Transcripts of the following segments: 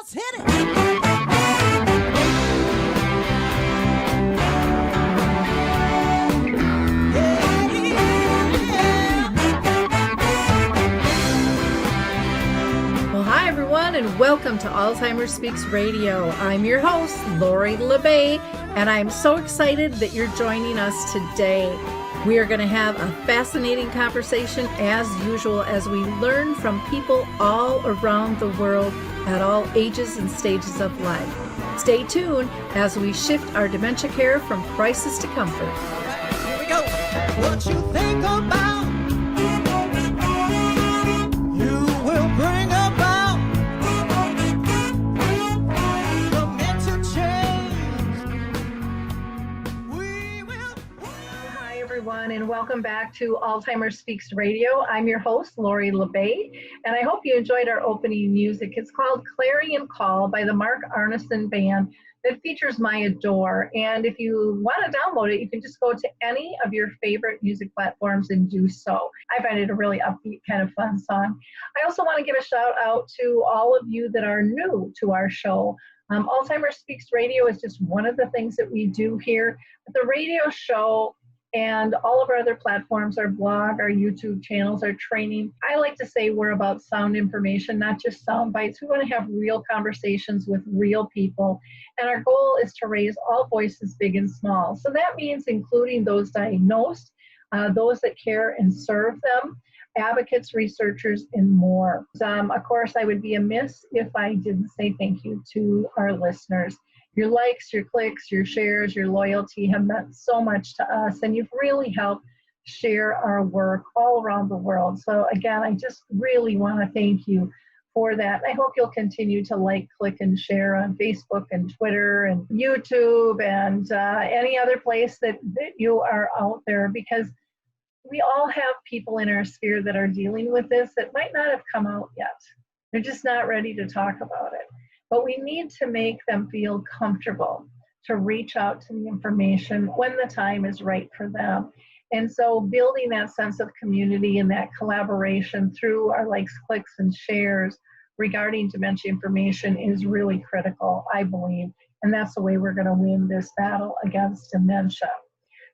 Let's hit it. And welcome to Alzheimer Speaks Radio. I'm your host, Lori LeBay, and I'm so excited that you're joining us today. We are going to have a fascinating conversation as usual as we learn from people all around the world at all ages and stages of life. Stay tuned as we shift our dementia care from crisis to comfort. All right, here we go. What you think about, you will bring about. And welcome back to Alzheimer Speaks Radio. I'm your host, Lori LeBay, and I hope you enjoyed our opening music. It's called Clarion Call by the Mark Arneson Band that features Maya Dorr. And if you want to download it, you can just go to any of your favorite music platforms and do so. I find it a really upbeat, kind of fun song. I also want to give a shout out to all of you that are new to our show. Alzheimer Speaks Radio is just one of the things that we do here. But the radio show and all of our other platforms, our blog, our YouTube channels, our training. I like to say we're about sound information, not just sound bites. We want to have real conversations with real people. And our goal is to raise all voices, big and small. So that means including those diagnosed, those that care and serve them, advocates, researchers, and more. Of course, I would be amiss if I didn't say thank you to our listeners. Your likes, your clicks, your shares, your loyalty have meant so much to us, and you've really helped share our work all around the world. So again, I just really want to thank you for that. I hope you'll continue to like, click, and share on Facebook and Twitter and YouTube and any other place that you are out there, because we all have people in our sphere that are dealing with this that might not have come out yet. They're just not ready to talk about it. But we need to make them feel comfortable to reach out to the information when the time is right for them. And so building that sense of community and that collaboration through our likes, clicks, and shares regarding dementia information is really critical, I believe. And that's the way we're going to win this battle against dementia.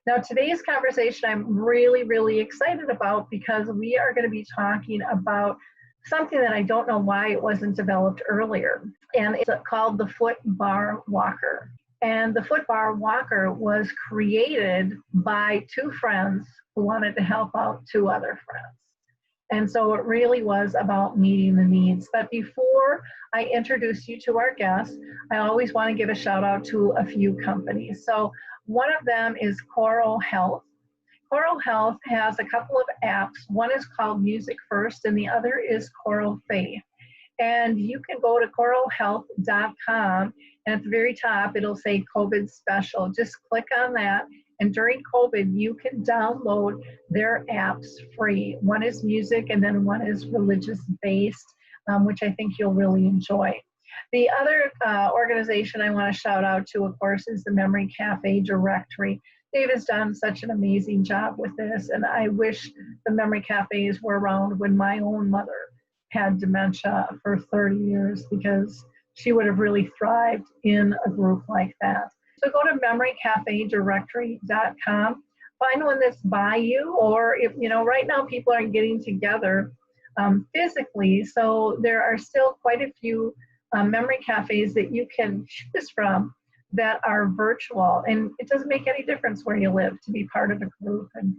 Now, today's conversation I'm really, really excited about, because we are going to be talking about something that I don't know why it wasn't developed earlier. And it's called the FOOTBAR Walker. And the FOOTBAR Walker was created by two friends who wanted to help out two other friends. And so it really was about meeting the needs. But before I introduce you to our guests, I always want to give a shout out to a few companies. So one of them is Coral Health. Coral Health has a couple of apps. One is called Music First, and the other is Coral Faith. And you can go to coralhealth.com, and at the very top, it'll say COVID Special. Just click on that, and during COVID, you can download their apps free. One is music, and then one is religious-based, which I think you'll really enjoy. The other organization I want to shout out to, of course, is the Memory Cafe Directory. Dave has done such an amazing job with this, and I wish the memory cafes were around when my own mother had dementia for 30 years, because she would have really thrived in a group like that. So go to memorycafedirectory.com, find one that's by you, or if, right now people aren't getting together physically, so there are still quite a few memory cafes that you can choose from that are virtual, and it doesn't make any difference where you live to be part of a group and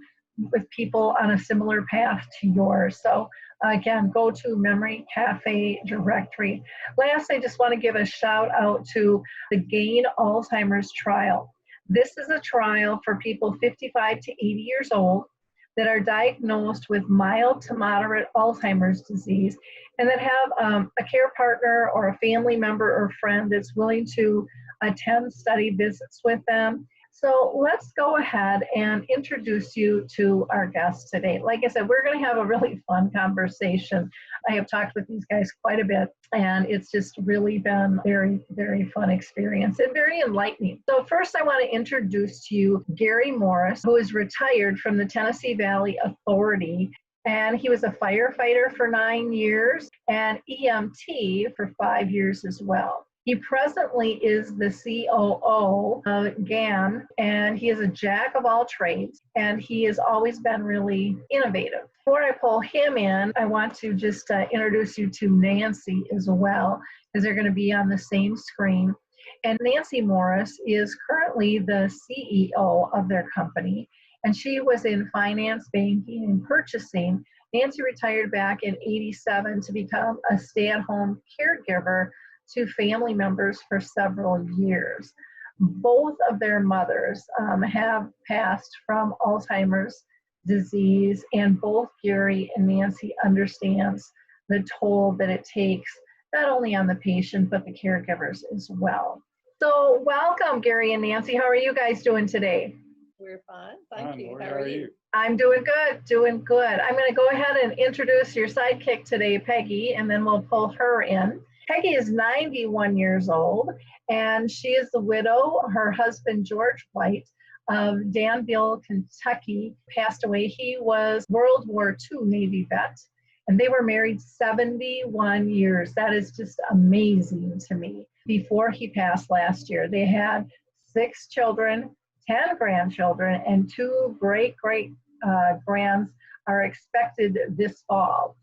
with people on a similar path to yours. So again, go to Memory Cafe Directory. Last, I just want to give a shout out to the GAIN Alzheimer's trial. This is a trial for people 55 to 80 years old that are diagnosed with mild to moderate Alzheimer's disease, and that have a care partner or a family member or friend that's willing to attend study visits with them. So let's go ahead and introduce you to our guests today. Like I said, we're going to have a really fun conversation. I have talked with these guys quite a bit, and it's just really been very, very fun experience and very enlightening. So first, I want to introduce to you Gary Morris, who is retired from the Tennessee Valley Authority. And he was a firefighter for 9 years, and EMT for 5 years as well. He presently is the COO of GAN, and he is a jack of all trades, and he has always been really innovative. Before I pull him in, I want to just introduce you to Nancy as well, because they're going to be on the same screen. And Nancy Morris is currently the CEO of their company, and she was in finance, banking, and purchasing. Nancy retired back in '87 to become a stay-at-home caregiver to family members for several years. Both of their mothers have passed from Alzheimer's disease, and both Gary and Nancy understands the toll that it takes, not only on the patient, but the caregivers as well. So welcome, Gary and Nancy. How are you guys doing today? We're fine, thank you. How are you? I'm doing good, doing good. I'm going to go ahead and introduce your sidekick today, Peggy, and then we'll pull her in. Peggy is 91 years old, and she is the widow. Her husband, George White, of Danville, Kentucky, passed away. He was World War II Navy vet, and they were married 71 years. That is just amazing to me. Before he passed last year, they had 6 children, 10 grandchildren, and 2 great-great-grands are expected this fall.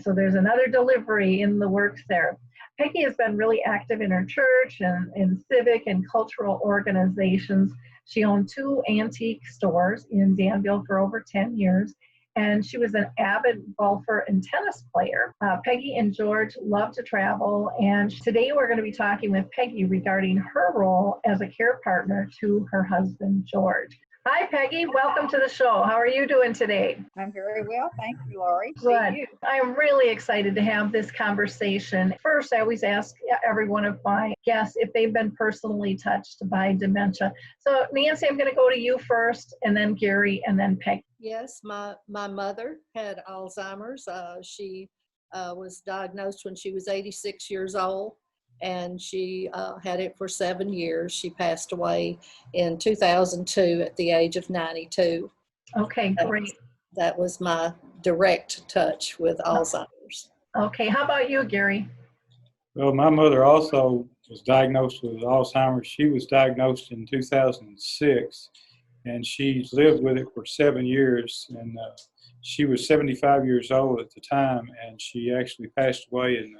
So there's another delivery in the works there. Peggy has been really active in her church and in civic and cultural organizations. She owned 2 antique stores in Danville for over 10 years, and she was an avid golfer and tennis player. Peggy and George love to travel, and today we're going to be talking with Peggy regarding her role as a care partner to her husband, George. Hi, Peggy. Welcome to the show. How are you doing today? I'm very well, thank you, Lori. Good. See you. I'm really excited to have this conversation. First, I always ask every one of my guests if they've been personally touched by dementia. So, Nancy, I'm going to go to you first, and then Gary, and then Peggy. Yes, my mother had Alzheimer's. She was diagnosed when she was 86 years old, and she had it for 7 years. She passed away in 2002 at the age of 92. Okay, great. That was my direct touch with Alzheimer's. Okay, how about you, Gary? Well, my mother also was diagnosed with Alzheimer's. She was diagnosed in 2006, and she's lived with it for 7 years. And she was 75 years old at the time, and she actually passed away in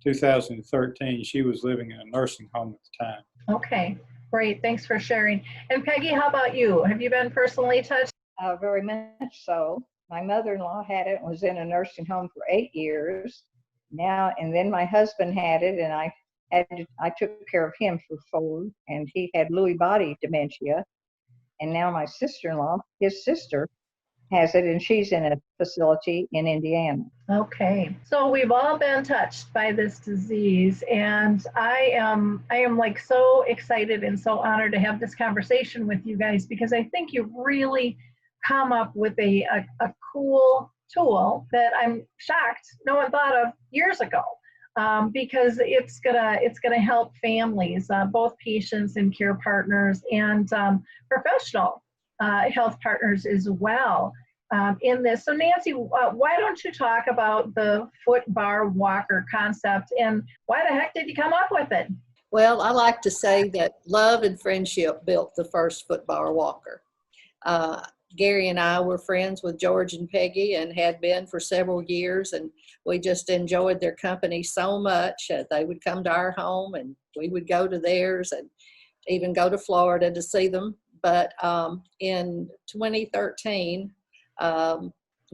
2013. She was living in a nursing home at the time. Okay, great. Thanks for sharing. And Peggy, how about you? Have you been personally touched? Very much so. My mother-in-law had it and was in a nursing home for 8 years. And then my husband had it, and I took care of him for 4, and he had Lewy body dementia. And now my sister-in-law, his sister, has it, and she's in a facility in Indiana. Okay, so we've all been touched by this disease, and I am like so excited and so honored to have this conversation with you guys, because I think you've really come up with a cool tool that I'm shocked no one thought of years ago, because it's gonna help families, both patients and care partners, and professional health partners as well, in this. So Nancy, why don't you talk about the FOOTBAR Walker concept, and why the heck did you come up with it? Well, I like to say that love and friendship built the first FOOTBAR Walker. Gary and I were friends with George and Peggy, and had been for several years, and we just enjoyed their company so much. They would come to our home, and we would go to theirs, and even go to Florida to see them. But in 2013,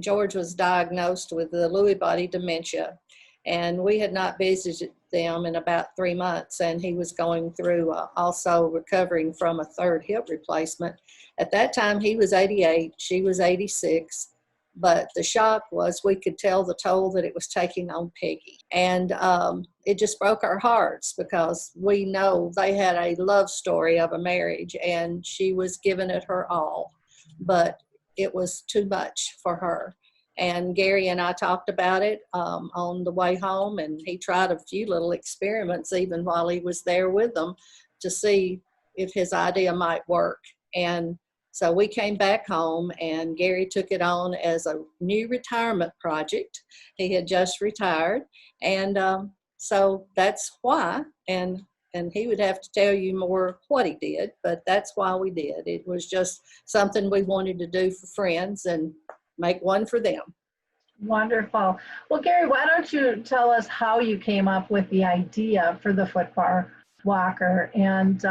George was diagnosed with the Lewy body dementia, and we had not visited them in about 3 months, and he was going through also recovering from a 3rd hip replacement. At that time, he was 88, she was 86, but the shock was we could tell the toll that it was taking on Peggy. And it just broke our hearts, because we know they had a love story of a marriage, and she was giving it her all, but it was too much for her. And Gary and I talked about it on the way home, and he tried a few little experiments even while he was there with them to see if his idea might work. And So we came back home, and Gary took it on as a new retirement project. He had just retired, and so that's why. And he would have to tell you more what he did, but that's why we did. It was just something we wanted to do for friends and make one for them. Wonderful. Well, Gary, why don't you tell us how you came up with the idea for the FOOTBAR Walker? And,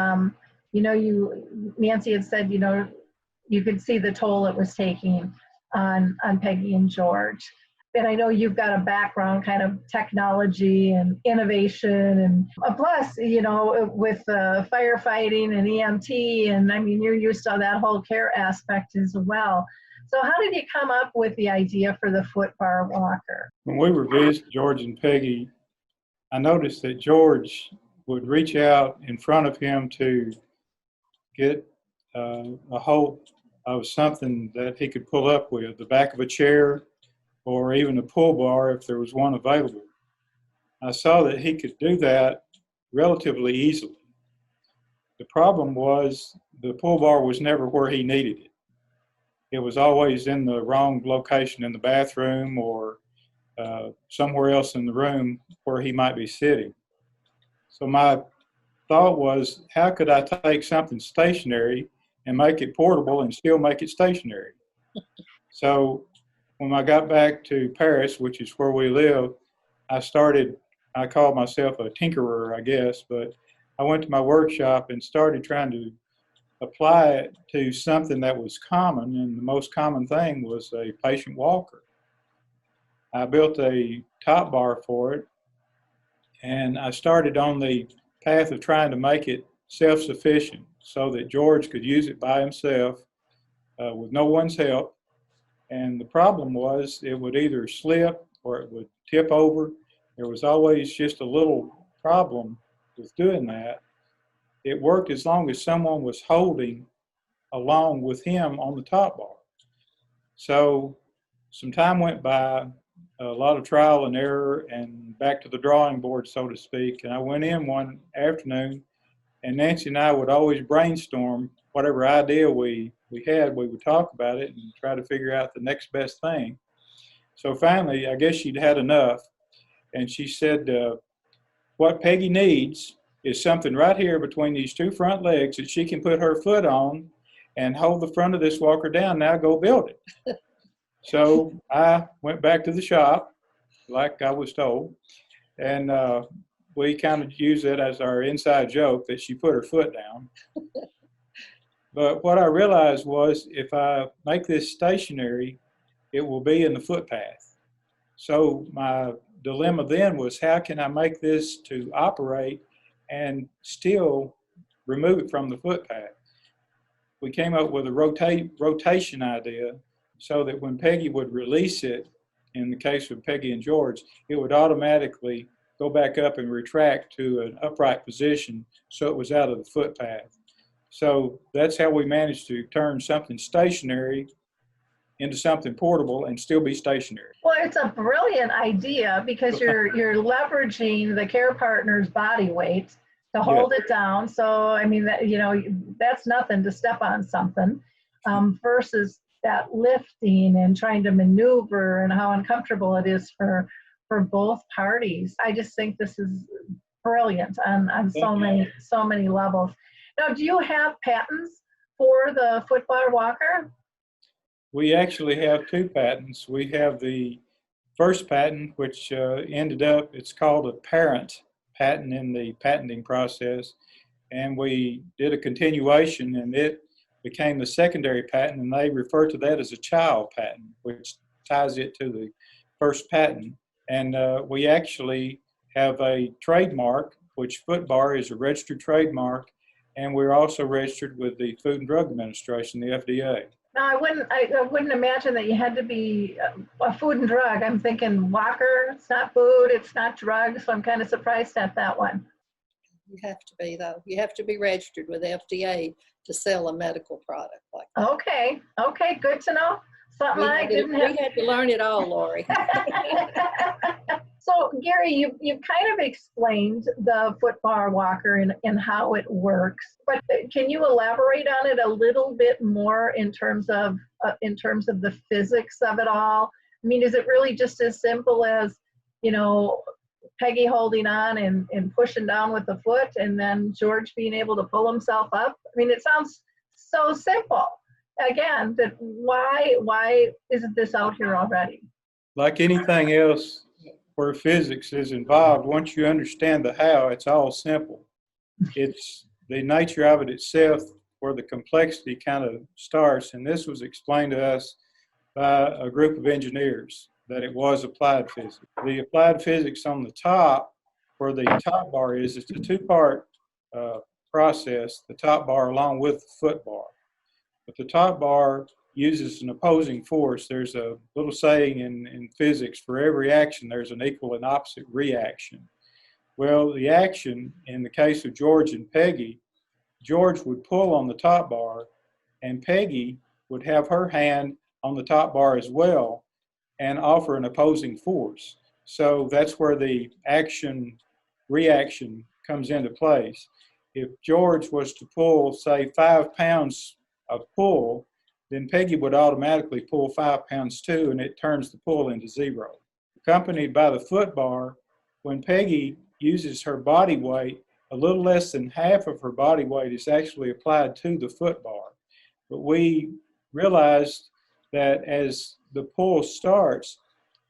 Nancy had said, you could see the toll it was taking on Peggy and George. And I know you've got a background kind of technology and innovation, and plus, with firefighting and EMT, and I mean, you're used to that whole care aspect as well. So how did you come up with the idea for the FOOTBAR Walker? When we were visiting George and Peggy, I noticed that George would reach out in front of him to get a hold of something that he could pull up with, the back of a chair or even a pull bar if there was one available. I saw that he could do that relatively easily. The problem was the pull bar was never where he needed it. It was always in the wrong location in the bathroom or somewhere else in the room where he might be sitting. So my thought was, how could I take something stationary and make it portable and still make it stationary? So when I got back to Paris, which is where we live, I called myself a tinkerer, I guess, but I went to my workshop and started trying to apply it to something that was common, and the most common thing was a patient walker. I built a top bar for it, and I started on the path of trying to make it self-sufficient so that George could use it by himself with no one's help. And the problem was it would either slip or it would tip over. There was always just a little problem with doing that. It worked as long as someone was holding along with him on the top bar. So some time went by, a lot of trial and error, and back to the drawing board, so to speak. And I went in one afternoon, and Nancy and I would always brainstorm whatever idea we had. We would talk about it and try to figure out the next best thing. So finally, I guess she'd had enough, and she said, what Peggy needs is something right here between these two front legs that she can put her foot on and hold the front of this walker down. Now go build it. So I went back to the shop like I was told, and we kind of used it as our inside joke that she put her foot down. But what I realized was, if I make this stationary, it will be in the footpath. So my dilemma then was, how can I make this to operate and still remove it from the footpath? We came up with a rotation idea so that when Peggy would release it, in the case of Peggy and George, it would automatically go back up and retract to an upright position so it was out of the footpath. So that's how we managed to turn something stationary into something portable and still be stationary. Well, it's a brilliant idea because you're leveraging the care partner's body weight to hold it down. So, I mean, that's nothing to step on something versus that lifting and trying to maneuver and how uncomfortable it is for both parties. I just think this is brilliant on so many levels. Now, do you have patents for the FOOTBAR Walker? We actually have two patents. We have the first patent, which ended up, it's called a parent patent in the patenting process, and we did a continuation, and it became the secondary patent, and they refer to that as a child patent, which ties it to the first patent. And we actually have a trademark, which FOOTBAR is a registered trademark, and we're also registered with the Food and Drug Administration, the FDA. Now, I wouldn't imagine that you had to be a food and drug. I'm thinking Walker, it's not food, it's not drugs, so I'm kind of surprised at that one. You have to be, though. You have to be registered with FDA to sell a medical product like that. Okay, good to know. Something I didn't have. We had to learn it all, Lori. So Gary, you've kind of explained the FOOTBAR Walker and how it works, but can you elaborate on it a little bit more in terms of the physics of it all? I mean, is it really just as simple as, you know, Peggy holding on and pushing down with the foot, and then George being able to pull himself up? I mean, it sounds so simple. Again, that why isn't this out here already? Like anything else where physics is involved, once you understand the how, it's all simple. It's the nature of it itself where the complexity kind of starts, and this was explained to us by a group of engineers, that it was applied physics. The applied physics on the top, where the top bar is, it's a two-part process, the top bar along with the foot bar. But the top bar uses an opposing force. There's a little saying in physics, for every action, there's an equal and opposite reaction. Well, the action, in the case of George and Peggy, George would pull on the top bar, and Peggy would have her hand on the top bar as well and offer an opposing force. So that's where the action-reaction comes into place. If George was to pull, say, 5 pounds of pull, then Peggy would automatically pull 5 pounds too, and it turns the pull into zero. Accompanied by the foot bar, when Peggy uses her body weight, a little less than half of her body weight is actually applied to the foot bar. But we realized that as the pull starts,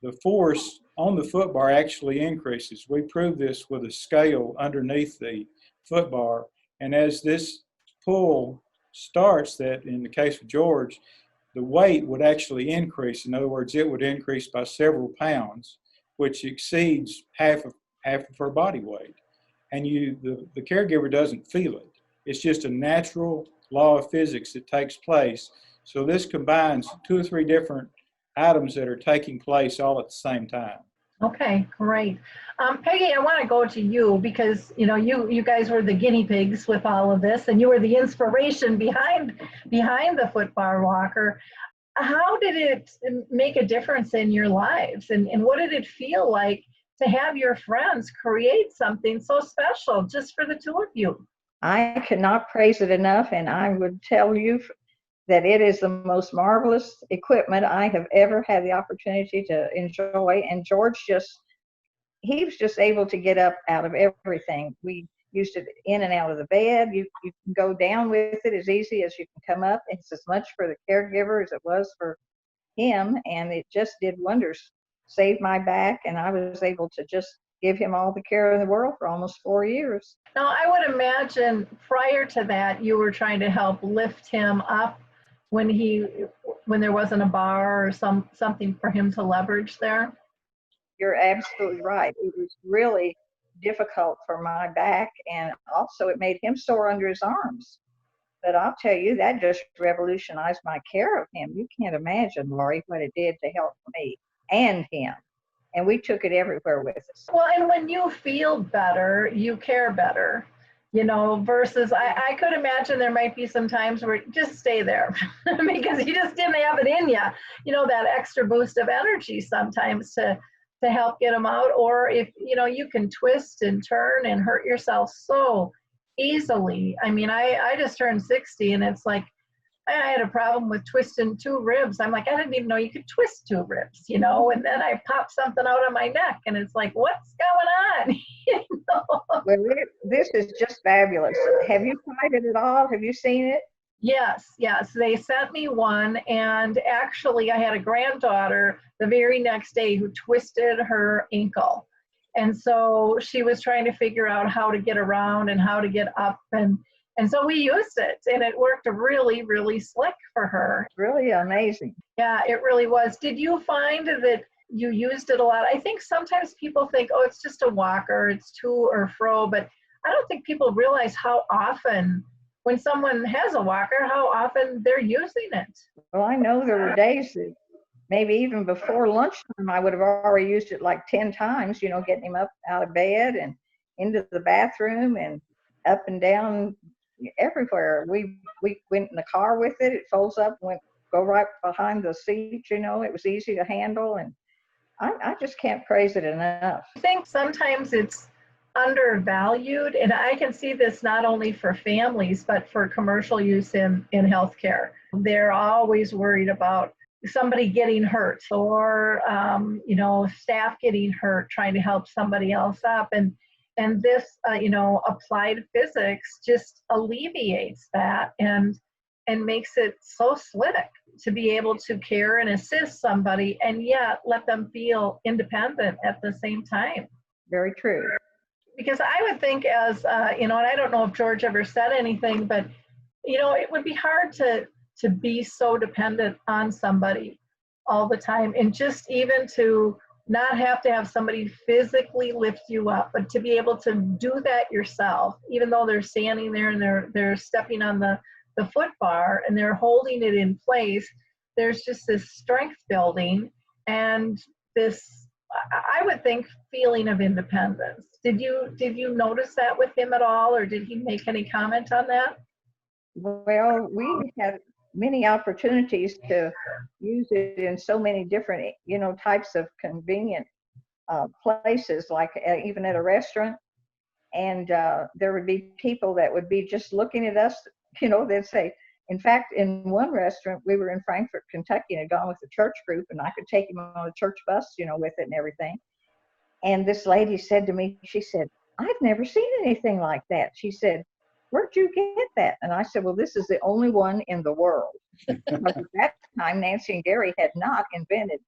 the force on the foot bar actually increases. We proved this with a scale underneath the foot bar, and as this pull starts, that in the case of George, the weight would actually increase. In other words, it would increase by several pounds, which exceeds half of her body weight. And the caregiver doesn't feel it. It's just a natural law of physics that takes place. So this combines 2 or 3 different items that are taking place all at the same time. Okay, great. Peggy, I want to go to you because you guys were the guinea pigs with all of this, and you were the inspiration behind the FOOTBAR Walker. How did it make a difference in your lives, and what did it feel like to have your friends create something so special just for the two of you? I cannot praise it enough, and I would tell you that it is the most marvelous equipment I have ever had the opportunity to enjoy. And George he was just able to get up out of everything. We used it in and out of the bed. You can go down with it as easy as you can come up. It's as much for the caregiver as it was for him, and it just did wonders. Saved my back, and I was able to just give him all the care in the world for almost 4 years. Now, I would imagine prior to that, you were trying to help lift him up when there wasn't a bar or something for him to leverage there. You're absolutely right. It was really difficult for my back, and also it made him sore under his arms. But I'll tell you, that just revolutionized my care of him. You can't imagine, Lori, what it did to help me and him. And we took it everywhere with us. Well, and when you feel better, you care better, versus I could imagine there might be some times where just stay there because you just didn't have it in you, that extra boost of energy sometimes to help get them out. Or if, you can twist and turn and hurt yourself so easily. I mean, I just turned 60, and it's like, I had a problem with twisting 2 ribs. I'm like, I didn't even know you could twist 2 ribs, and then I popped something out of my neck, and it's like, what's going on? Well, this is just fabulous. Have you tried it at all? Have you seen it? Yes. They sent me one, and actually I had a granddaughter the very next day who twisted her ankle. And so she was trying to figure out how to get around and how to get up, and so we used it, and it worked really, really slick for her. Really amazing. Yeah, it really was. Did you find that you used it a lot? I think sometimes people think, oh, it's just a walker, it's to or fro, but I don't think people realize how often, when someone has a walker, how often they're using it. Well, I know there were days that maybe even before lunchtime, I would have already used it like 10 times, getting him up out of bed and into the bathroom and up and down everywhere. We went in the car with it. It folds up, go right behind the seat. It was easy to handle, and I just can't praise it enough. I think sometimes it's undervalued, and I can see this not only for families, but for commercial use in healthcare. They're always worried about somebody getting hurt or, staff getting hurt, trying to help somebody else up. And this, applied physics just alleviates that and makes it so slick to be able to care and assist somebody and yet let them feel independent at the same time. Very true. Because I would think as, and I don't know if George ever said anything, but, it would be hard to be so dependent on somebody all the time. And just even to not have to have somebody physically lift you up, but to be able to do that yourself, even though they're standing there and they're stepping on the foot bar and they're holding it in place, there's just this strength building and this, I would think, feeling of independence. Did you notice that with him at all, or did he make any comment on that? Well, we had many opportunities to use it in so many different, types of convenient places, like even at a restaurant. And there would be people that would be just looking at us, they'd say, in fact, in one restaurant, we were in Frankfort, Kentucky, and had gone with a church group, and I could take him on a church bus, with it and everything. And this lady said to me, she said, I've never seen anything like that. She said, where'd you get that? And I said, well, this is the only one in the world. Because at that time, Nancy and Gary had not invented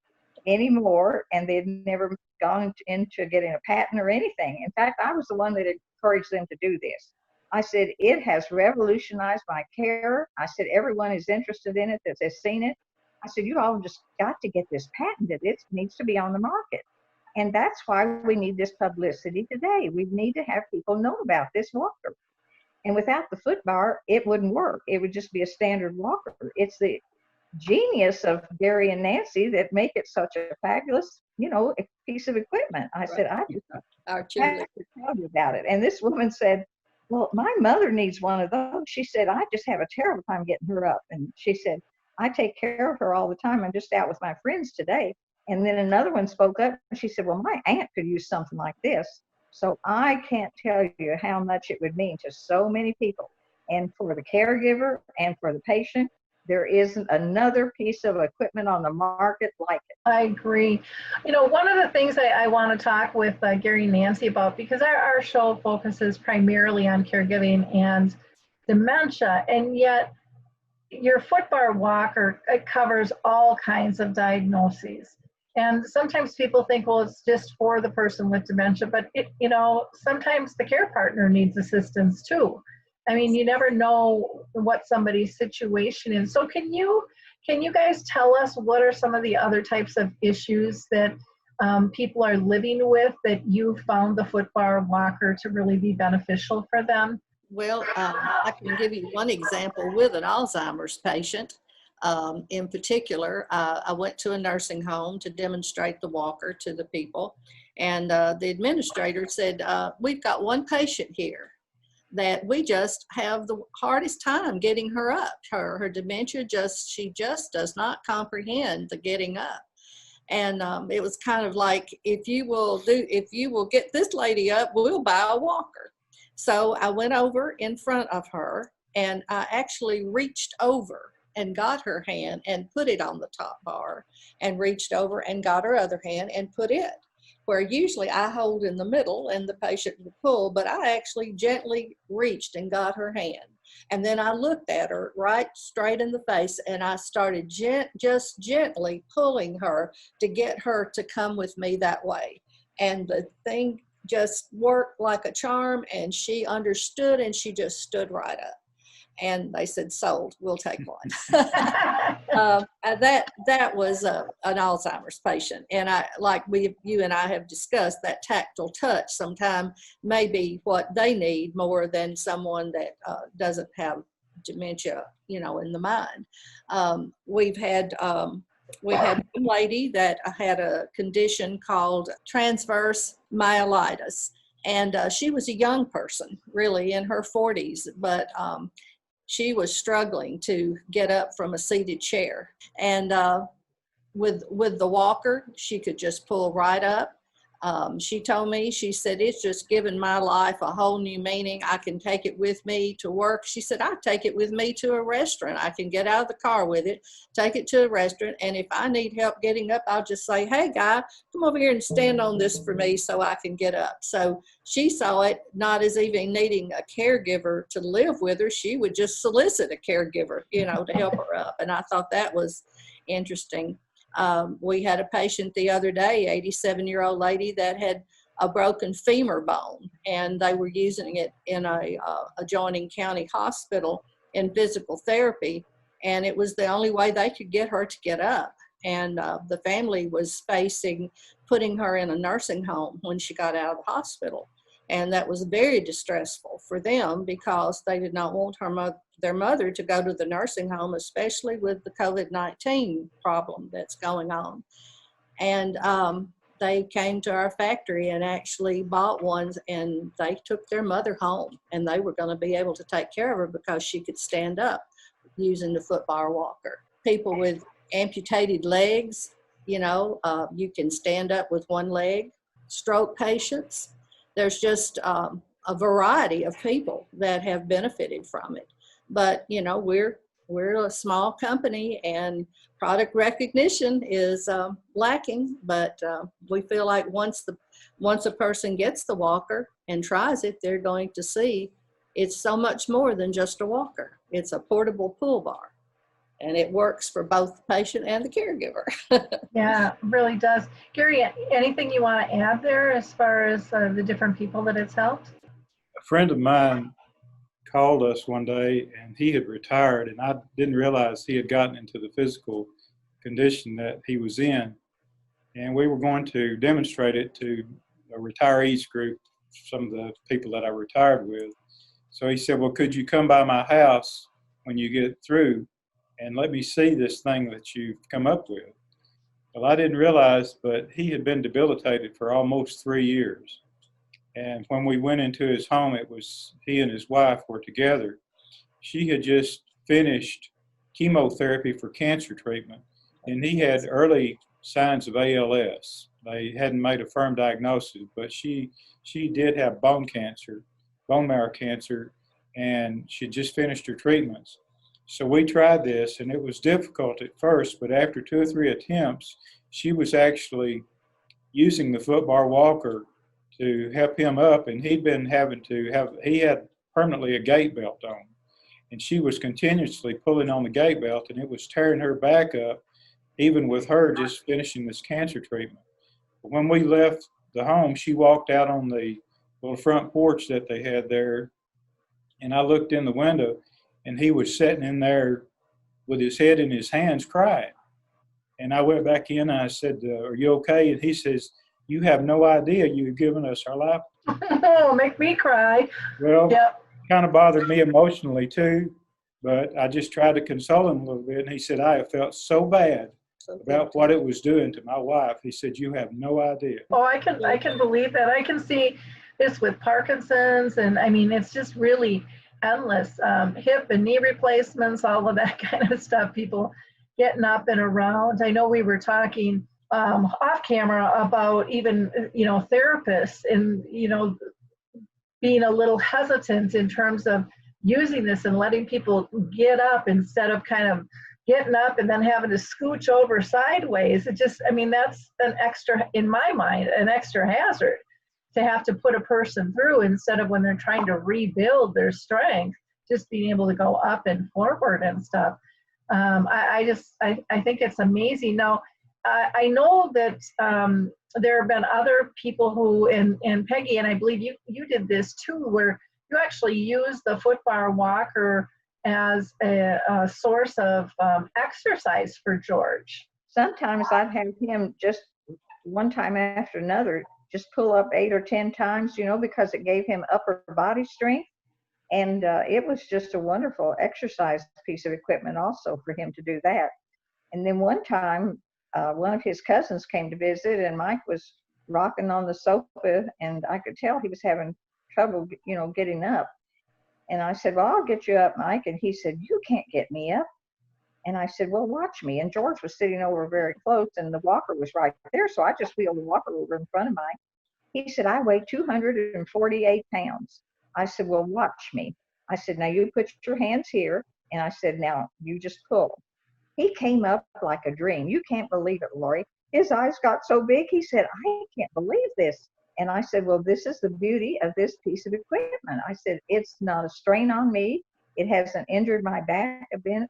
any more, and they'd never gone into getting a patent or anything. In fact, I was the one that encouraged them to do this. I said, it has revolutionized my care. I said, everyone is interested in it that has seen it. I said, you all just got to get this patented. It needs to be on the market. And that's why we need this publicity today. We need to have people know about this walker. And without the foot bar, it wouldn't work. It would just be a standard walker. It's the genius of Gary and Nancy that make it such a fabulous, piece of equipment. I said, I just have to tell you about it. And this woman said, well, my mother needs one of those. She said, I just have a terrible time getting her up. And she said, I take care of her all the time. I'm just out with my friends today. And then another one spoke up and she said, well, my aunt could use something like this. So I can't tell you how much it would mean to so many people. And for the caregiver and for the patient, there isn't another piece of equipment on the market like it. I agree. One of the things I want to talk with Gary and Nancy about, because our show focuses primarily on caregiving and dementia, and yet your FOOTBAR Walker, it covers all kinds of diagnoses. And sometimes people think, well, it's just for the person with dementia, but sometimes the care partner needs assistance too. I mean, you never know what somebody's situation is. So can you guys tell us what are some of the other types of issues that people are living with that you found the FOOTBAR Walker to really be beneficial for them? Well, I can give you one example with an Alzheimer's patient. In particular, I went to a nursing home to demonstrate the walker to the people. And the administrator said, we've got one patient here that we just have the hardest time getting her up. Her dementia she just does not comprehend the getting up. And it was kind of like, if you will get this lady up, we'll buy a walker. So I went over in front of her and I actually reached over and got her hand and put it on the top bar, and reached over and got her other hand and put it where usually I hold in the middle and the patient will pull, but I actually gently reached and got her hand. And then I looked at her right straight in the face and I started just gently pulling her to get her to come with me that way. And the thing just worked like a charm, and she understood and she just stood right up. And they said, sold, we'll take one. That was an Alzheimer's patient. And you and I have discussed, that tactile touch sometimes may be what they need more than someone that doesn't have dementia, in the mind. We had one lady that had a condition called transverse myelitis. And she was a young person, really in her 40s, but she was struggling to get up from a seated chair. And with the walker, she could just pull right up. She told me, she said, it's just given my life a whole new meaning. I can take it with me to work. She said, I take it with me to a restaurant. I can get out of the car with it, take it to a restaurant. And if I need help getting up, I'll just say, hey, guy, come over here and stand on this for me so I can get up. So she saw it not as even needing a caregiver to live with her. She would just solicit a caregiver, you know, to help her up. And I thought that was interesting. We had a patient the other day, 87-year-old lady that had a broken femur bone, and they were using it in a adjoining county hospital in physical therapy, and it was the only way they could get her to get up. And the family was facing putting her in a nursing home when she got out of the hospital. And that was very distressful for them because they did not want their mother to go to the nursing home, especially with the COVID-19 problem that's going on. And they came to our factory and actually bought ones, and they took their mother home, and they were going to be able to take care of her because she could stand up using the FOOTBAR Walker. People with amputated legs, you know, you can stand up with one leg. Stroke patients. There's just a variety of people that have benefited from it. But, you know, we're a small company and product recognition is lacking, but we feel like once a person gets the walker and tries it, they're going to see it's so much more than just a walker. It's a portable pull bar, and it works for both the patient and the caregiver. Yeah, it really does. Gary, anything you want to add there as far as the different people that it's helped? A friend of mine called us one day, and he had retired, and I didn't realize he had gotten into the physical condition that he was in. And we were going to demonstrate it to a retirees group, some of the people that I retired with. So he said, well, could you come by my house when you get through and let me see this thing that you've come up with? Well, I didn't realize, but he had been debilitated for almost 3 years. And when we went into his home, it was he and his wife were together. She had just finished chemotherapy for cancer treatment, and he had early signs of ALS. They hadn't made a firm diagnosis, but she did have bone marrow cancer, and she just finished her treatments. So we tried this, and it was difficult at first, but after 2 or 3 attempts, she was actually using the FOOTBAR Walker to help him up, and he had permanently a gait belt on, and she was continuously pulling on the gait belt, and it was tearing her back up, even with her just finishing this cancer treatment. But when we left the home, she walked out on the little front porch that they had there, and I looked in the window, and he was sitting in there with his head in his hands crying. And I went back in and I said, are you okay? And he says, you have no idea you've given us our life. Oh, make me cry. Well, Yep. kind of bothered me emotionally too, but I just tried to console him a little bit. And he said, I have felt so bad about what it was doing to my wife. He said, you have no idea. Oh, I can believe that. I can see this with Parkinson's, and I mean, it's just really endless. Hip and knee replacements, all of that kind of stuff, people getting up and around. I know we were talking off camera about even, you know, therapists and, you know, being a little hesitant in terms of using this and letting people get up instead of kind of getting up and then having to scooch over sideways. It just, I mean, that's an extra, in my mind, an extra hazard to have to put a person through instead of when they're trying to rebuild their strength, just being able to go up and forward and stuff. I think it's amazing. Now, I know that there have been other people who, and Peggy, and I believe you did this too, where you actually use the FOOTBAR Walker as a source of exercise for George. Sometimes I've had him just one time after another just pull up 8 or 10 times, you know, because it gave him upper body strength. And it was just a wonderful exercise piece of equipment also for him to do that. And then one time, one of his cousins came to visit, and Mike was rocking on the sofa, and I could tell he was having trouble, you know, getting up. And I said, well, I'll get you up, Mike. And he said, you can't get me up. And I said, well, watch me. And George was sitting over very close, and the walker was right there. So I just wheeled the walker over in front of mine. He said, I weigh 248 pounds. I said, well, watch me. I said, now you put your hands here. And I said, now you just pull. He came up like a dream. You can't believe it, Lori. His eyes got so big. He said, I can't believe this. And I said, well, this is the beauty of this piece of equipment. I said, it's not a strain on me. It hasn't injured my back a bit.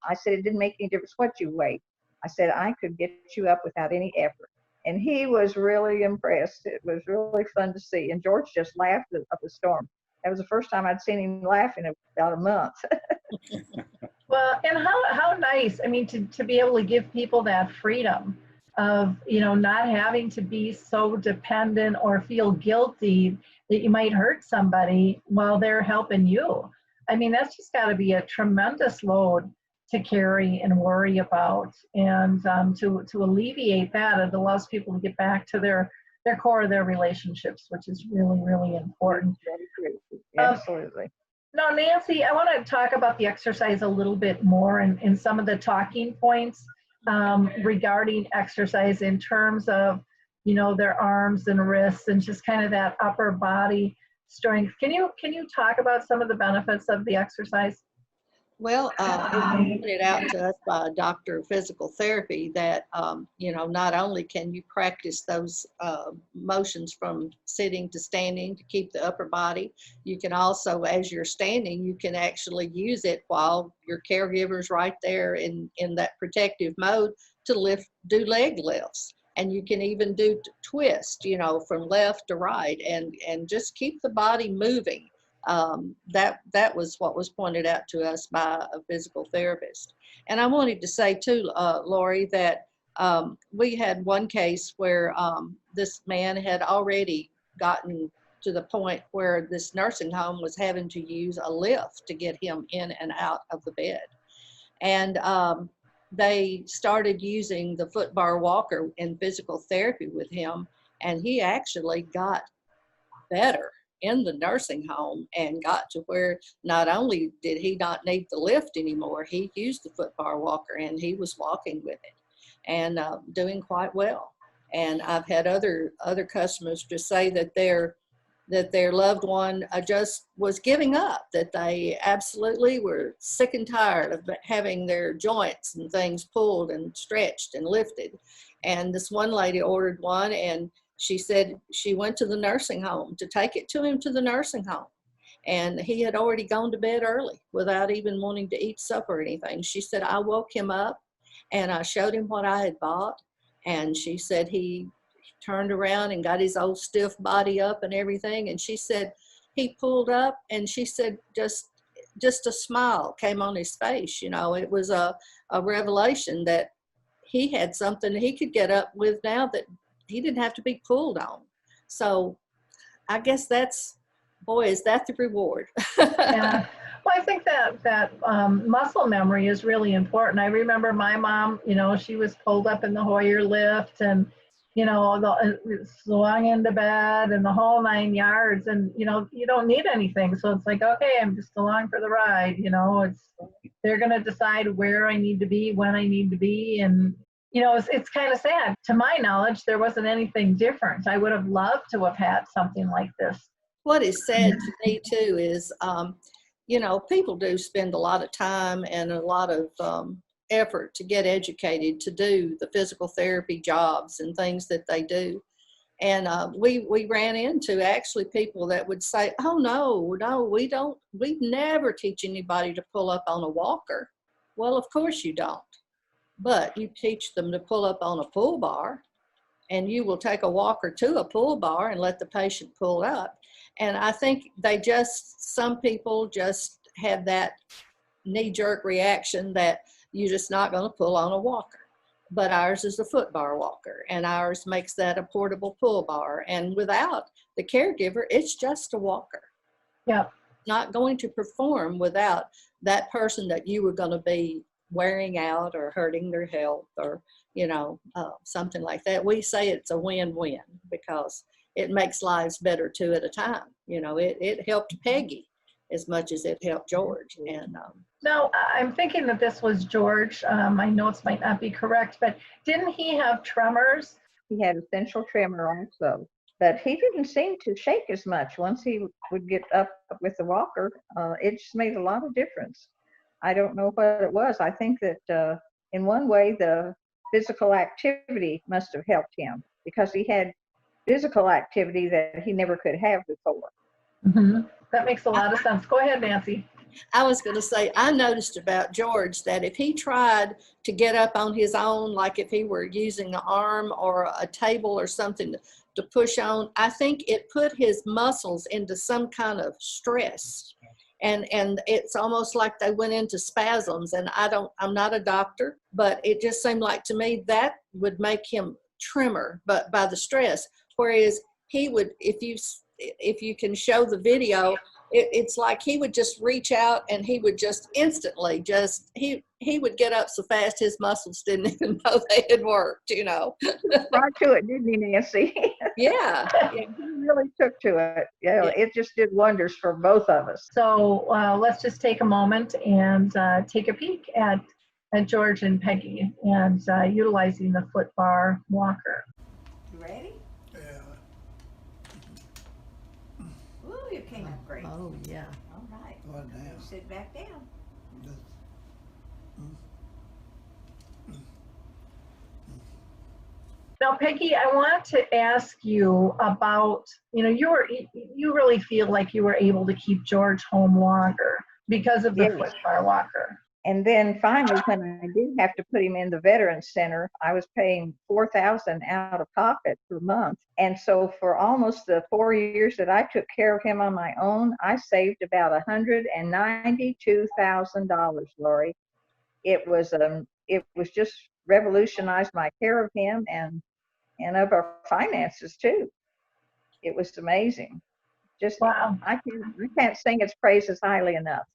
I said, it didn't make any difference what you weighed. I said, I could get you up without any effort. And he was really impressed. It was really fun to see. And George just laughed up a storm. That was the first time I'd seen him laugh in about a month. Well, and how nice, I mean, to be able to give people that freedom of, you know, not having to be so dependent or feel guilty that you might hurt somebody while they're helping you. I mean, that's just got to be a tremendous load to carry and worry about. And to alleviate that, it allows people to get back to their core of their relationships, which is really, really important. Absolutely. Now, Nancy, I want to talk about the exercise a little bit more and some of the talking points regarding exercise in terms of, you know, their arms and wrists and just kind of that upper body strength. Can you talk about some of the benefits of the exercise? Well, it was pointed out to us by a doctor of physical therapy that, you know, not only can you practice those motions from sitting to standing to keep the upper body, you can also, as you're standing, you can actually use it while your caregiver's right there in that protective mode to do leg lifts. And you can even do twist, you know, from left to right and just keep the body moving. That was what was pointed out to us by a physical therapist. And I wanted to say too, Lori, that we had one case where this man had already gotten to the point where this nursing home was having to use a lift to get him in and out of the bed. And they started using the FOOTBAR Walker in physical therapy with him, and he actually got better in the nursing home and got to where not only did he not need the lift anymore, he used the FOOTBAR Walker and he was walking with it and doing quite well. And I've had other customers just say that their loved one just was giving up, that they absolutely were sick and tired of having their joints and things pulled and stretched and lifted. And this one lady ordered one, and she said she went to the nursing home to take it to him to the nursing home. And he had already gone to bed early without even wanting to eat supper or anything. She said, I woke him up and I showed him what I had bought. And she said he turned around and got his old stiff body up and everything. And she said he pulled up, and she said just a smile came on his face. You know, it was a revelation that he had something he could get up with now, that he didn't have to be pulled on. So I guess boy, is that the reward. Yeah. Well, I think that muscle memory is really important. I remember my mom, you know, she was pulled up in the Hoyer lift and, you know, swung into bed and the whole 9 yards. And, you know, you don't need anything. So it's like, okay, I'm just along for the ride. You know, they're going to decide where I need to be, when I need to be. And, you know, it's kind of sad. To my knowledge, there wasn't anything different. I would have loved to have had something like this. What is sad to me too is, you know, people do spend a lot of time and a lot of effort to get educated to do the physical therapy jobs and things that they do. And we ran into actually people that would say, oh, no, we never teach anybody to pull up on a walker. Well, of course you don't. But you teach them to pull up on a pull bar, and you will take a walker to a pull bar and let the patient pull up. And I think some people just have that knee-jerk reaction that you're just not going to pull on a walker. But ours is a FOOTBAR Walker, and ours makes that a portable pull bar. And without the caregiver, it's just a walker. Yeah. Not going to perform without that person that you were going to be wearing out or hurting their health or, you know, something like that. We say it's a win-win because it makes lives better two at a time. You know, it helped Peggy as much as it helped George. And Now, I'm thinking that this was George. My notes might not be correct, but didn't he have tremors? He had essential tremor also, but he didn't seem to shake as much once he would get up with the walker. It just made a lot of difference. I don't know what it was. I think that in one way, the physical activity must have helped him because he had physical activity that he never could have before. Mm-hmm. That makes a lot of sense. Go ahead, Nancy. I was going to say, I noticed about George that if he tried to get up on his own, like if he were using an arm or a table or something to push on, I think it put his muscles into some kind of stress. And it's almost like they went into spasms. And I'm not a doctor, but it just seemed like to me that would make him tremor, but by the stress. Whereas he would, if you can show the video, it's like he would just reach out and he would just instantly he would get up so fast his muscles didn't even know they had worked, you know. Right to it, didn't he, Nancy? Yeah. He really took to it. Yeah, it just did wonders for both of us. So let's just take a moment and take a peek at George and Peggy and utilizing the FOOTBAR Walker. You ready? Yeah. Ooh, you came up great. Oh, yeah. All right. What now? Sit back down. Now, Peggy, I want to ask you about, you really feel like you were able to keep George home longer because of the Yes. FOOTBAR Walker. And then finally, when I did have to put him in the Veterans Center, I was paying $4,000 out of pocket per month. And so for almost the 4 years that I took care of him on my own, I saved about $192,000, Lori. It was just revolutionized my care of him and of our finances too. It was amazing. Just Wow. I can't sing its praises highly enough.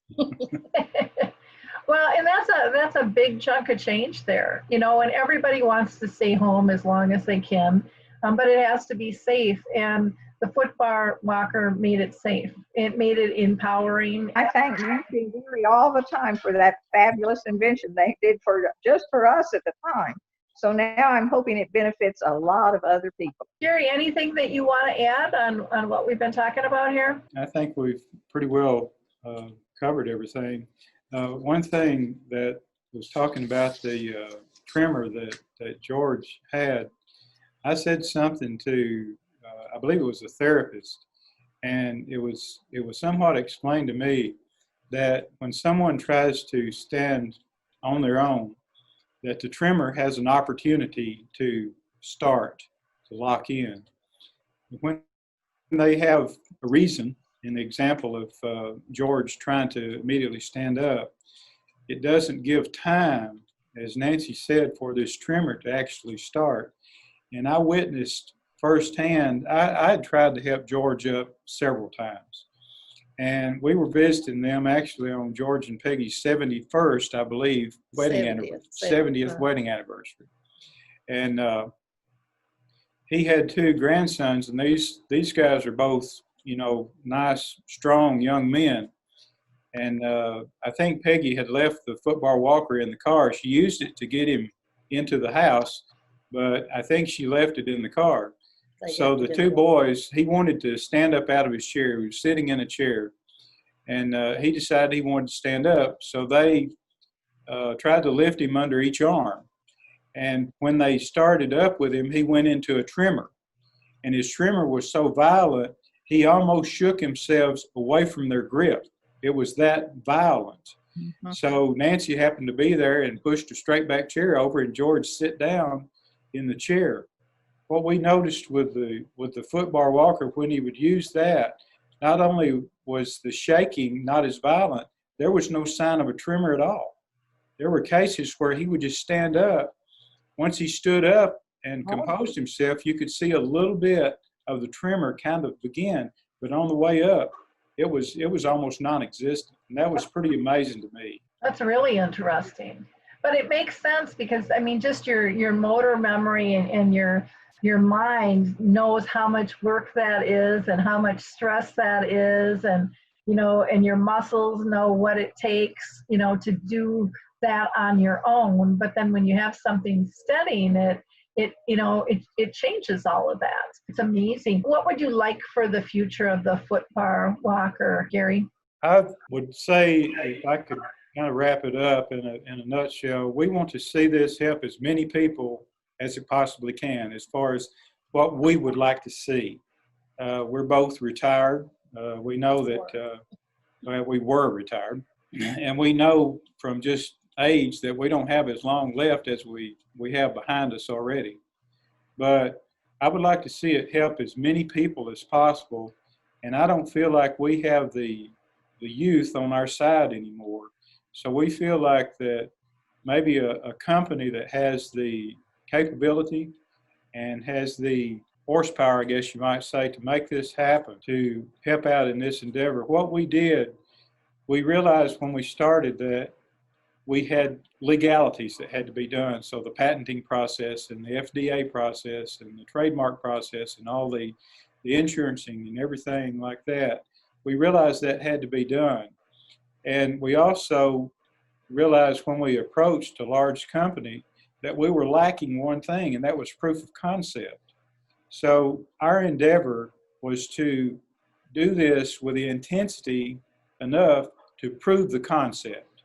Well, and that's a big chunk of change there, and everybody wants to stay home as long as they can, but it has to be safe. And the FOOTBAR Walker made it safe. It made it empowering. I thank Nancy and Gary all the time for that fabulous invention they did just for us at the time. So now I'm hoping it benefits a lot of other people. Gary, anything that you want to add on what we've been talking about here? I think we've pretty well covered everything. One thing that was talking about the tremor that George had, I said something to, I believe it was a therapist, and it was somewhat explained to me that when someone tries to stand on their own, that the tremor has an opportunity to start, to lock in. When they have a reason, in the example of George trying to immediately stand up, it doesn't give time, as Nancy said, for this tremor to actually start. And I witnessed firsthand, I had tried to help George up several times. And we were visiting them actually on George and Peggy's 71st, I believe, wedding anniversary, 70th wedding anniversary. And he had two grandsons, and these guys are both, nice, strong young men. And I think Peggy had left the FOOTBAR Walker in the car. She used it to get him into the house, but I think she left it in the car. So the two boys, he wanted to stand up out of his chair. He was sitting in a chair, and he decided he wanted to stand up. So they tried to lift him under each arm. And when they started up with him, he went into a tremor. And his tremor was so violent, he almost shook himself away from their grip. It was that violent. Mm-hmm. So Nancy happened to be there and pushed a straight back chair over, and George sit down in the chair. What we noticed with the FOOTBAR Walker, when he would use that, not only was the shaking not as violent, there was no sign of a tremor at all. There were cases where he would just stand up. Once he stood up and composed himself, you could see a little bit of the tremor kind of begin, but on the way up, it was almost non-existent. And that was pretty amazing to me. That's really interesting. But it makes sense because, just your motor memory and your mind knows how much work that is and how much stress that is. And and your muscles know what it takes, to do that on your own. But then when you have something steadying it, it changes all of that. It's amazing. What would you like for the future of the FOOTBAR Walker, Gary? I would say, if I could kind of wrap it up in a nutshell, we want to see this help as many people as it possibly can, as far as what we would like to see. We're both retired. We know that we were retired, and we know from just age that we don't have as long left as we have behind us already. But I would like to see it help as many people as possible, and I don't feel like we have the youth on our side anymore. So we feel like that maybe a company that has the capability and has the horsepower, I guess you might say, to make this happen, to help out in this endeavor. What we did, we realized when we started that we had legalities that had to be done. So the patenting process and the FDA process and the trademark process and all the insurancing and everything like that, we realized that had to be done. And we also realized when we approached a large company that we were lacking one thing, and that was proof of concept. So our endeavor was to do this with the intensity enough to prove the concept.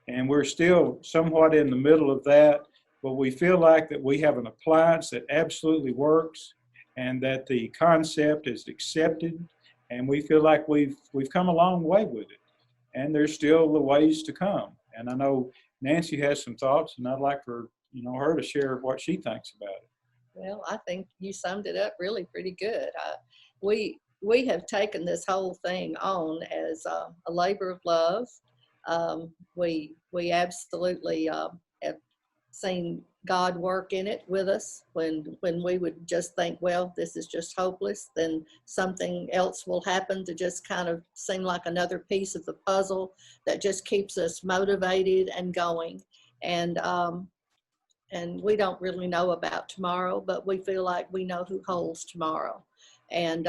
And we're still somewhat in the middle of that, but we feel like that we have an appliance that absolutely works and that the concept is accepted, and we feel like we've come a long way with it. And there's still the ways to come. And I know Nancy has some thoughts, and I'd like for her to share what she thinks about it. Well, I think you summed it up really pretty good. We have taken this whole thing on as a labor of love. We absolutely have seen God work in it with us. When we would just think, well, this is just hopeless, then something else will happen to just kind of seem like another piece of the puzzle that just keeps us motivated and going. And we don't really know about tomorrow, but we feel like we know who holds tomorrow. And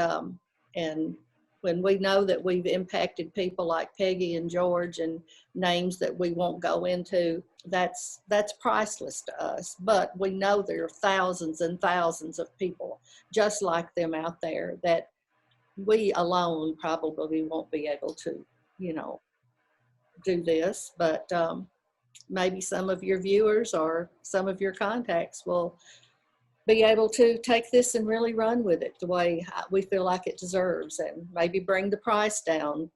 when we know that we've impacted people like Peggy and George and names that we won't go into, that's priceless to us. But we know there are thousands and thousands of people just like them out there that we alone probably won't be able to, do this. But maybe some of your viewers or some of your contacts will be able to take this and really run with it the way we feel like it deserves, and maybe bring the price down,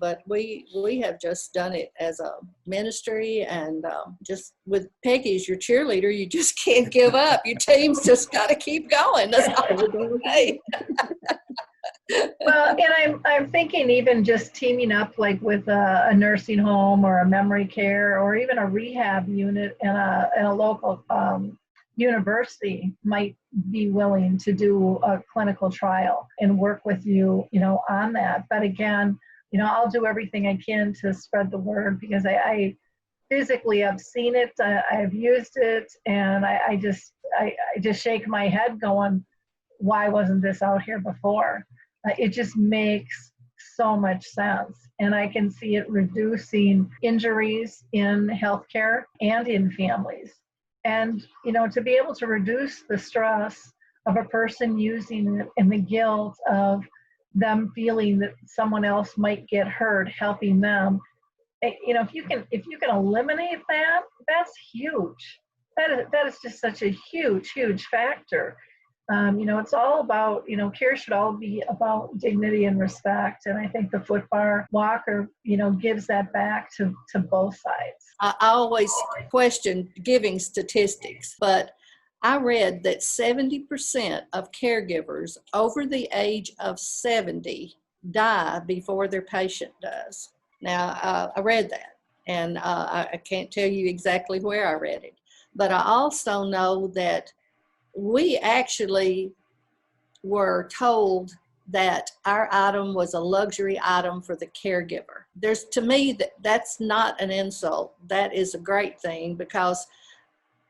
but we have just done it as a ministry, and just with Peggy as your cheerleader, you just can't give up. Your team's just got to keep going. That's all we're going to say. Well, and I'm thinking even just teaming up like with a nursing home or a memory care or even a rehab unit in a local university might be willing to do a clinical trial and work with you, on that. But again, I'll do everything I can to spread the word, because I physically have seen it, I've used it, and I just shake my head going, why wasn't this out here before? It just makes so much sense. And I can see it reducing injuries in healthcare and in families. And, to be able to reduce the stress of a person using it and the guilt of them feeling that someone else might get hurt, helping them, if you can eliminate that, that's huge. That is just such a huge, huge factor. It's all about, care should all be about dignity and respect. And I think the FOOTBAR Walker, gives that back to both sides. I always question giving statistics, but I read that 70% of caregivers over the age of 70 die before their patient does. Now, I read that, and I can't tell you exactly where I read it, but I also know that we actually were told that our item was a luxury item for the caregiver. To me, that's not an insult. That is a great thing, because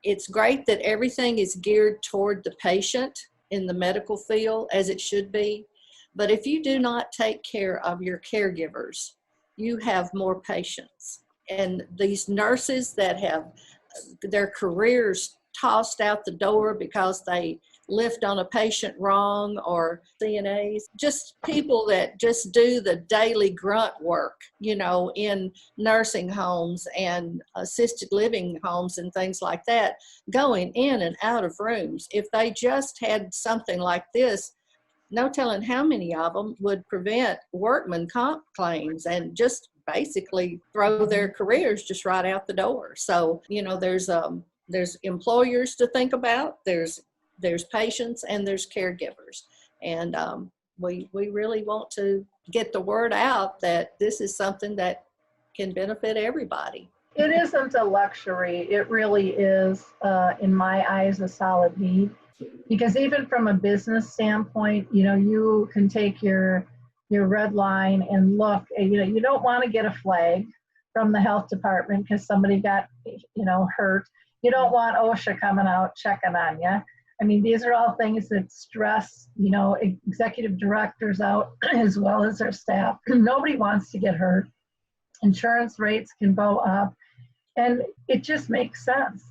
it's great that everything is geared toward the patient in the medical field, as it should be. But if you do not take care of your caregivers, you have more patients. And these nurses that have their careers tossed out the door because they lift on a patient wrong, or CNAs, just people that just do the daily grunt work, you know, in nursing homes and assisted living homes and things like that, going in and out of rooms. If they just had something like this, no telling how many of them would prevent workman comp claims and just basically throw their careers just right out the door. So, you know, there's employers to think about, there's patients, and there's caregivers. And we really want to get the word out that this is something that can benefit everybody. It isn't a luxury. It really is, in my eyes, a solid need. Because even from a business standpoint, you know, you can take your red line and look, you know, you don't want to get a flag from the health department because somebody got, you know, hurt. You don't want OSHA coming out checking on you. I mean, these are all things that stress, you know, executive directors out as well as their staff. Nobody wants to get hurt. Insurance rates can go up, and it just makes sense.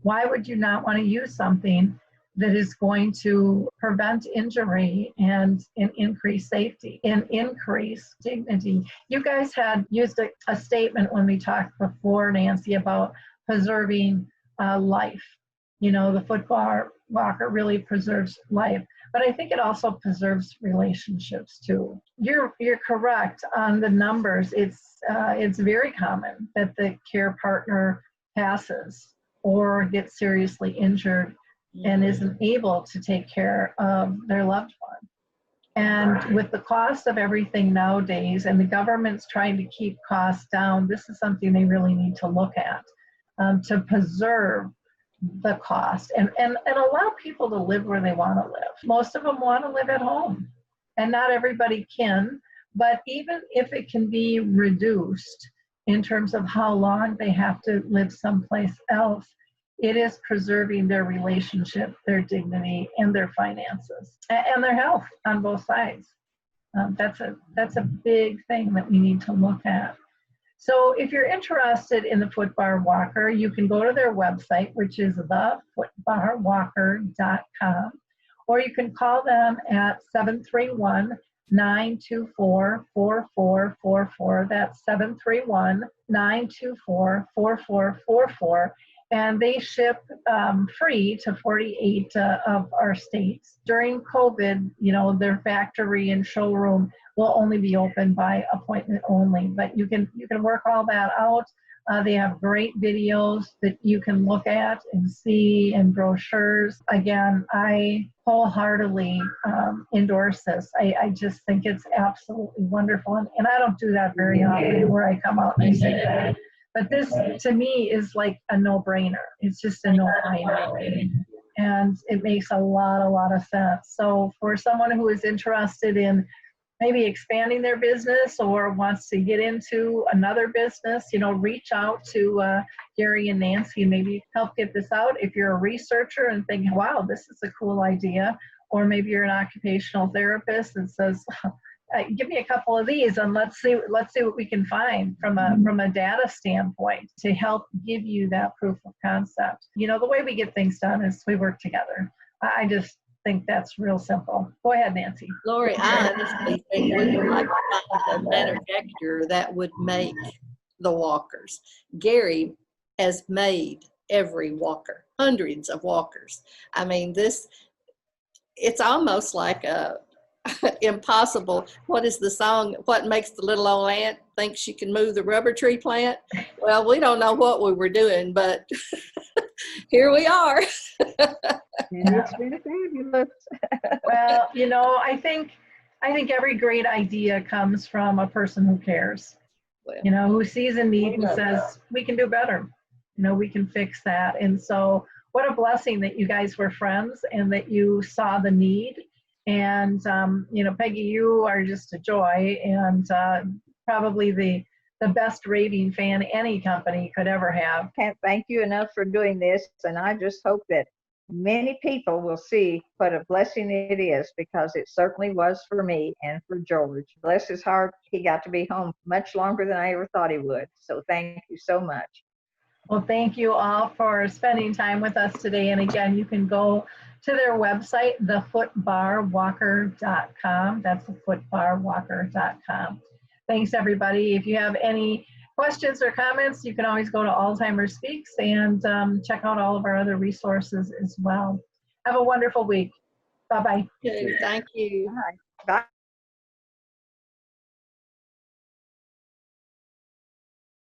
Why would you not want to use something that is going to prevent injury and increase safety and increase dignity? You guys had used a statement when we talked before, Nancy, about preserving life. You know, the FOOTBAR Walker really preserves life, but I think it also preserves relationships too. You're correct on the numbers. It's very common that the care partner passes or gets seriously injured and isn't able to take care of their loved one. And with the cost of everything nowadays, and the government's trying to keep costs down, this is something they really need to look at, to preserve the cost and allow people to live where they want to live. Most of them want to live at home, and not everybody can, but even if it can be reduced in terms of how long they have to live someplace else, it is preserving their relationship, their dignity, and their finances, and their health on both sides. That's a big thing that we need to look at. So if you're interested in the FOOTBAR Walker, you can go to their website, which is thefootbarwalker.com, or you can call them at 731-924-4444. That's 731-924-4444. And they ship free to 48 of our states. During COVID, you know, their factory and showroom will only be open by appointment only, but you can work all that out. They have great videos that you can look at and see, and brochures. Again, I wholeheartedly endorse this. I just think it's absolutely wonderful. And I don't do that very often where I come out and say that. But this, to me, is like a no-brainer. It's just a no-brainer. And it makes a lot of sense. So for someone who is interested in maybe expanding their business or wants to get into another business, you know, reach out to Gary and Nancy and maybe help get this out. If you're a researcher and think, wow, this is a cool idea, or maybe you're an occupational therapist and says, give me a couple of these and let's see what we can find from a data standpoint to help give you that proof of concept. You know, the way we get things done is we work together. I just think that's real simple. Go ahead, Nancy. Lori, I honestly think we would like to find a manufacturer that would make the walkers. Gary has made every walker, hundreds of walkers. I mean, it's almost like a impossible. What is the song? What makes the little old ant think she can move the rubber tree plant? Well, we don't know what we were doing, but here we are. It's been fabulous. Well, you know, I think every great idea comes from a person who cares, you know, who sees a need and says, we can do better. You know, we can fix that. And so what a blessing that you guys were friends and that you saw the need. And, you know, Peggy, you are just a joy, and probably the best raving fan any company could ever have. Can't thank you enough for doing this, and I just hope that many people will see what a blessing it is, because it certainly was for me and for George. Bless his heart, he got to be home much longer than I ever thought he would. So thank you so much. Well, thank you all for spending time with us today. And again, you can go to their website, thefootbarwalker.com. That's thefootbarwalker.com. Thanks, everybody. If you have any questions or comments, you can always go to Alzheimer Speaks and check out all of our other resources as well. Have a wonderful week. Bye-bye. Thank you. Bye.